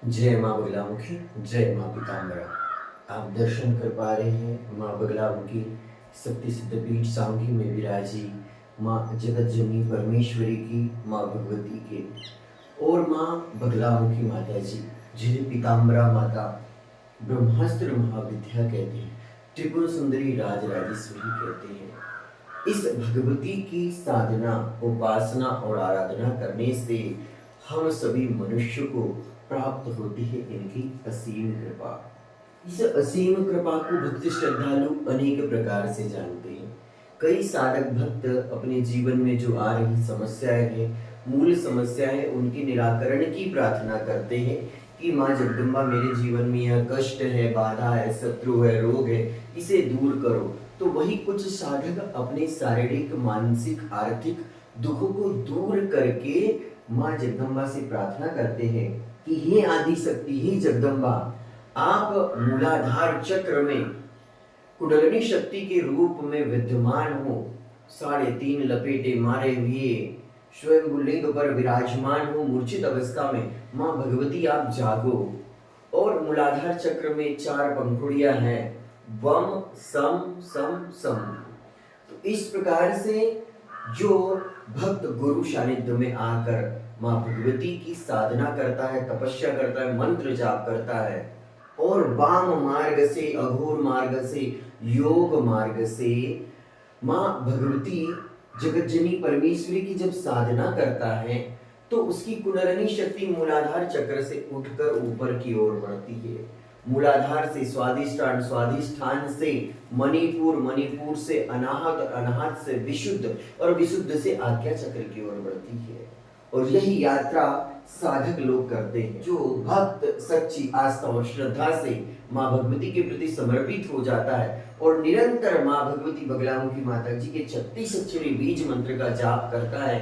जय माँ बगलामुखी, जय माँ पीताम्बरा। आप दर्शन कर पा रहे हैं माँ बगलामुखी शक्ति सिद्धपीठ सांगी में विराजी माँ जगत जननी परमेश्वरी की माँ भगवती के और माँ बगलामुखी माता जी, जिन्हें पीताम्बरा माता ब्रह्मास्त्र महाविद्या कहते हैं, त्रिपुर सुंदरी राजराजेश्वरी कहते हैं। इस भगवती की साधना, उपासना और आराधना करने से हम सभी मनुष्य को प्राप्त होती है इनकी असीम कृपा। इस असीम कृपा को भक्त श्रद्धालु अनेक प्रकार से जानते हैं। कई साधक भक्त अपने जीवन में जो आ रही समस्याएं हैं, मूल समस्या है, उनके निराकरण की प्रार्थना करते हैं कि माँ जगदम्बा मेरे जीवन में यह कष्ट है, बाधा है, शत्रु है, रोग है, इसे दूर करो। तो वही कुछ साधक अपने शारीरिक, मानसिक, आर्थिक दुखों को दूर करके माँ जगदम्बा से प्रार्थना करते हैं कि हे आदि शक्ति, ही जगदम्बा, आप मूलाधार चक्र में कुंडलिनी शक्ति के रूप में विद्यमान हो, 3.5 लपेटे मारे हुए स्वयं लिंग पर विराजमान हो, मूर्छित अवस्था में माँ भगवती आप जागो। और मूलाधार चक्र में 4 पंखुड़ियां हैं, वम सम सम सम। तो इस प्रकार से जो भक्त गुरु सानिध्य में आकर माँ भगवती की साधना करता है, तपस्या करता है, मंत्र जाप करता है और वाम मार्ग से, अघोर मार्ग से, योग मार्ग से माँ भगवती जगतजनी परमेश्वरी की जब साधना करता है तो उसकी कुंडलिनी शक्ति मूलाधार चक्र से उठकर ऊपर की ओर बढ़ती है। मूलाधार से स्वादिष्ठान, स्वादिष्ठान से मणिपुर, मणिपुर से अनाहत, अनाहत से विशुद्ध और विशुद्ध से आज्ञा चक्र की ओर बढ़ती है। और यही यात्रा साधक लोग करते हैं। जो भक्त सच्ची आस्था और श्रद्धा से माँ भगवती के प्रति समर्पित हो जाता है और निरंतर माँ भगवती बगलामुखी माता जी के 36 अक्षरी बीज मंत्र का जाप करता है,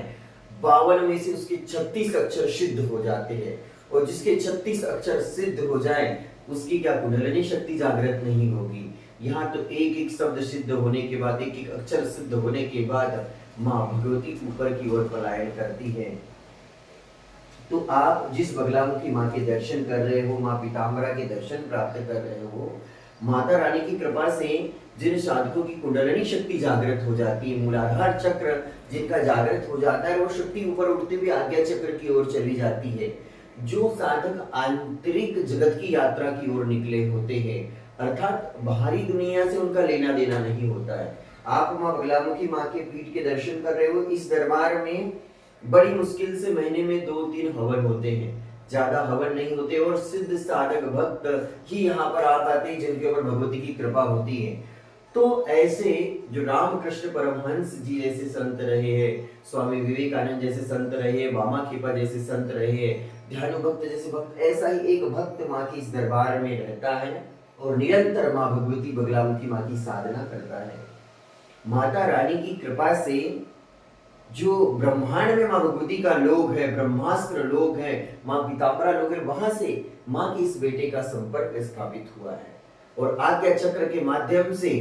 52 में से उसके 36 अक्षर सिद्ध हो जाते हैं। और जिसके 36 अक्षर सिद्ध हो जाए उसकी क्या कुंडलिनी शक्ति जागृत नहीं होगी। यहाँ तो एक एक शब्द सिद्ध होने के बाद, एक एक अक्षर सिद्ध होने के बाद माँ भगवती ऊपर की ओर पलायन करती है। तो आप जिस बगलामुखी माँ के दर्शन कर रहे हो, माँ पीताम्बरा के दर्शन प्राप्त कर रहे हो, माता रानी की कृपा से जिन साधकों की कुंडलिनी शक्ति जागृत हो जाती है, मूलाधार चक्र जिनका जागृत हो जाता है, वो शक्ति ऊपर उठते हुए आज्ञा चक्र की ओर चली जाती है। जो साधक आंतरिक जगत की यात्रा की ओर निकले होते हैं, अर्थात बाहरी दुनिया से उनका लेना देना नहीं होता है। आप माँ बगलामुखी माँ के पीठ के दर्शन कर रहे हो। इस दरबार में बड़ी मुश्किल से महीने में 2-3 हवन होते हैं, ज्यादा हवन नहीं होते और सिद्ध साधक भक्त ही यहाँ पर आ पाते हैं जिनके ऊपर भगवती की कृपा होती है। तो ऐसे जो रामकृष्ण परमहंस जी जैसे संत रहे हैं, स्वामी विवेकानंद जैसे संत रहे हैं, वामा खेपा जैसे संत रहे हैं, ध्यानु भक्त जैसे भक्त, ऐसा ही एक भक्त माँ की इस दरबार में रहता है और निरंतर माँ भगवती बगलामुखी माँ की साधना करता है। माता रानी की कृपा से जो ब्रह्मांड में माँ भगवती का लोक है, ब्रह्मास्त्र लोक है, माँ पीताम्बरा लोक है, वहां से माँ के इस बेटे का संपर्क स्थापित हुआ है और आज्ञा चक्र के माध्यम से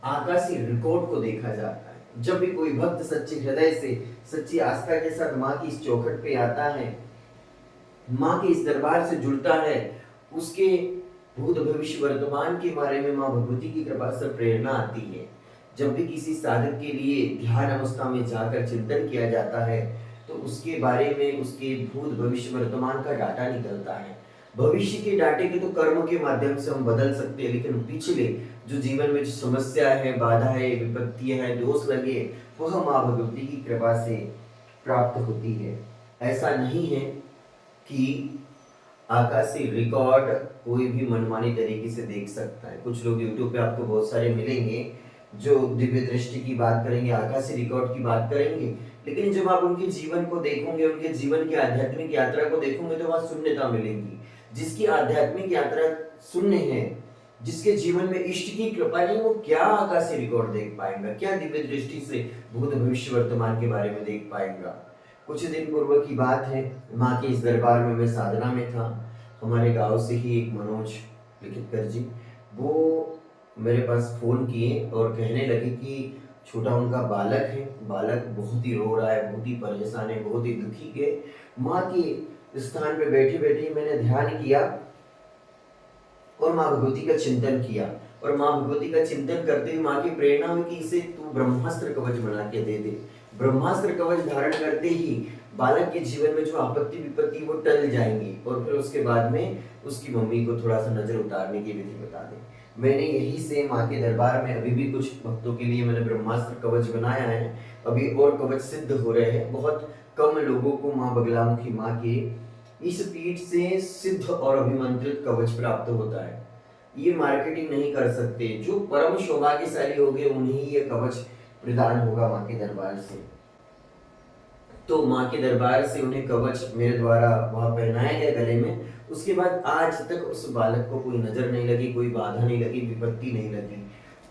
आकाशीय रिकॉर्ड को देखा जाता है। जब भी कोई भक्त सच्चे हृदय से, सच्ची आस्था के साथ माँ की इस चौखट पे आता है, माँ के इस दरबार से जुड़ता है, उसके भूत भविष्य वर्तमान के बारे में माँ भगवती की कृपा से प्रेरणा आती है। जब भी किसी साधक के लिए ध्यान अवस्था में जाकर चिंतन किया जाता है तो उसके बारे में, उसके भूत भविष्य वर्तमान का डाटा निकलता है। भविष्य के डाटे के तो कर्म के माध्यम से हम बदल सकते हैं, लेकिन पिछले जो जीवन में जो समस्या है, बाधा है, विपत्तियां है, दोष लगे, वह माँ भगवती की कृपा से प्राप्त होती है। ऐसा नहीं है कि आकाशीय रिकॉर्ड कोई भी मनमानी तरीके से देख सकता है। कुछ लोग यूट्यूब पे आपको बहुत सारे मिलेंगे जो दिव्य दृष्टि की बात करेंगे, आकाशीय रिकॉर्ड की बात करेंगे, लेकिन जब आप उनके जीवन को देखोगे, उनके जीवन की आध्यात्मिक यात्रा को देखोगे तो वहां शून्यता मिलेगी। जिसकी आध्यात्मिक यात्रा शून्य है, जिसके जीवन में इष्ट की कृपा नहीं, वो क्या आकाशीय रिकॉर्ड देख पाएगा, क्या दिव्य दृष्टि से भूत भविष्य वर्तमान के बारे में देख पाएगा। कुछ दिन पूर्व की बात है, माँ के इस दरबार में मैं साधना में था। हमारे गांव से ही एक मनोज लिखितकर जी, वो मेरे पास फोन किए और कहने लगे कि छोटा उनका बालक है, बालक बहुत ही रो रहा है, बहुत ही परेशान है, बहुत ही दुखी है। माँ के स्थान पे बैठे बैठे मैंने ध्यान किया और माँ भगवती का चिंतन किया। और माँ भगवती का चिंतन करते हुए माँ की प्रेरणा हुई कि इसे तू ब्रह्मास्त्र कवच बना के दे दे। ब्रह्मास्त्र कवच धारण करते ही बालक के जीवन में जो आपत्ति विपत्ति वो टल जाएंगी और फिर उसके बाद में उसकी मम्मी को थोड़ा सा नजर उतारने की विधि बता दें। मैंने यही से माँ के दरबार में अभी भी कुछ भक्तों के लिए मैंने ब्रह्मास्त्र कवच बनाया है। अभी और कवच सिद्ध हो रहे हैं। बहुत कम लोगों को माँ बगलामुखी माँ के इस पीठ से सिद्ध और अभिमंत्रित कवच प्राप्त होता है। ये मार्केटिंग नहीं कर सकते। जो परम सौभाग्यशाली हो गए उन्हें ये कवच प्रदान होगा माँ के दरबार से। तो माँ के दरबार से उन्हें कवच मेरे द्वारा वहां पहनाया गया गले में। उसके बाद आज तक उस बालक को कोई नजर नहीं लगी, कोई बाधा नहीं लगी, विपत्ति नहीं लगी।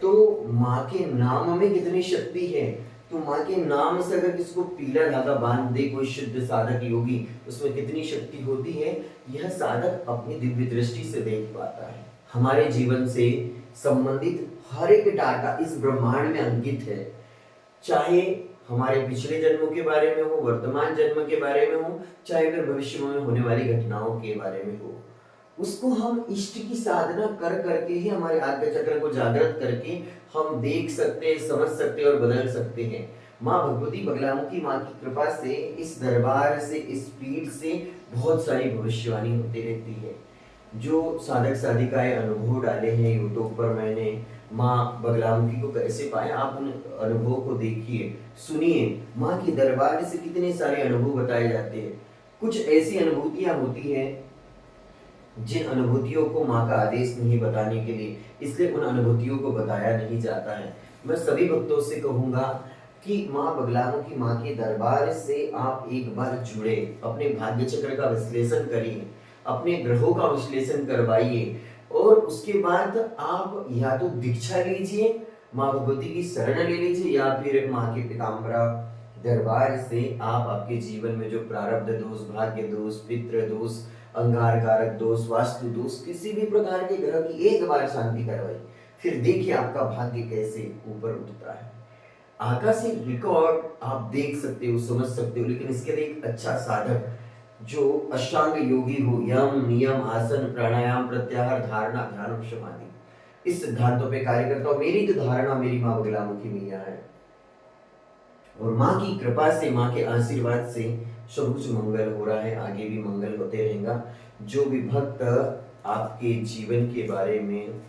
तो माँ के नाम में कितनी शक्ति है। तो माँ के नाम से अगर किसको पीला धागा बांध दे कोई शुद्ध साधक योगी, उसमें कितनी शक्ति होती है यह साधक अपनी दिव्य दृष्टि से देख पाता है। हमारे जीवन से संबंधित हर एक डाटा इस ब्रह्मांड में अंकित है। चाहे हमारे पिछले जन्मों के बारे में हो, वर्तमान जन्म के बारे में हो, चाहे फिर भविष्य में होने वाली घटनाओं के बारे में हो, उसको हम इष्ट की साधना कर करके ही हमारे आज्ञा चक्र को जागृत करके हम देख सकते, समझ सकते और बदल सकते हैं। माँ भगवती बगलामुखी माँ की कृपा से इस दरबार से, इस पीठ से बहुत सारी भविष्यवाणी होती रहती है। जो साधक साधिकाएं अनुभव डाले हैं यूट्यूब पर, मैंने माँ बगलामुखी को कैसे पाया, आप उन अनुभव को देखिए, सुनिए। माँ के दरबार से कितने सारे अनुभव बताए जाते हैं। कुछ ऐसी अनुभूतियां होती हैं जिन अनुभूतियों को माँ का आदेश नहीं बताने के लिए, इसलिए उन अनुभूतियों को बताया नहीं जाता है। मैं सभी भक्तों से कहूंगा कि माँ बगलामुखी माँ के दरबार से आप एक बार जुड़े, अपने भाग्य चक्र का विश्लेषण करिए, अपने ग्रहों का विश्लेषण करवाइए और उसके बाद आप या तो दीक्षा लीजिए, माँ भगवती की शरण ले लीजिए, या फिर माँ के पीताम्बरा दरबार से आप आपके जीवन में जो प्रारब्ध दोष, भाग्य दोष, पितृ दोष, अंगार कारक दोष, वास्तु दोष, किसी भी प्रकार के ग्रह की एक बार शांति करवाई, फिर देखिए आपका भाग्य कैसे ऊपर उठता है। आकाशिक रिकॉर्ड आप देख सकते हो, समझ सकते हो, लेकिन इसके लिए एक अच्छा साधक जो अष्टांग योगी हो, यम नियम आसन प्राणायाम प्रत्याहार धारणा ध्यान समाधि, इस सिद्धांतों पे कार्य करता हूँ। मेरी तो धारणा मेरी माँ बगलामुखी मैया है और माँ की कृपा से, माँ के आशीर्वाद से सब कुछ मंगल हो रहा है, आगे भी मंगल होते रहेगा। जो भी भक्त आपके जीवन के बारे में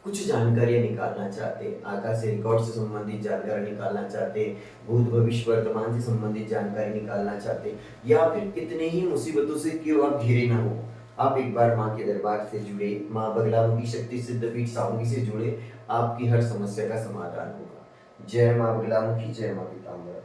कुछ जानकारियां निकालना चाहते, आकाश से रिकॉर्ड से संबंधित जानकारी निकालना चाहते, भूत भविष्य वर्तमान से संबंधित जानकारी निकालना चाहते, या फिर कितने ही मुसीबतों से क्यों आप घिरे ना हो, आप एक बार माँ के दरबार से जुड़े, माँ बगलामुखी शक्ति सिद्धपीठ सावंगी से जुड़े, आपकी हर समस्या का समाधान होगा। जय माँ बगलामुखी, जय माँ पीताम्बरा।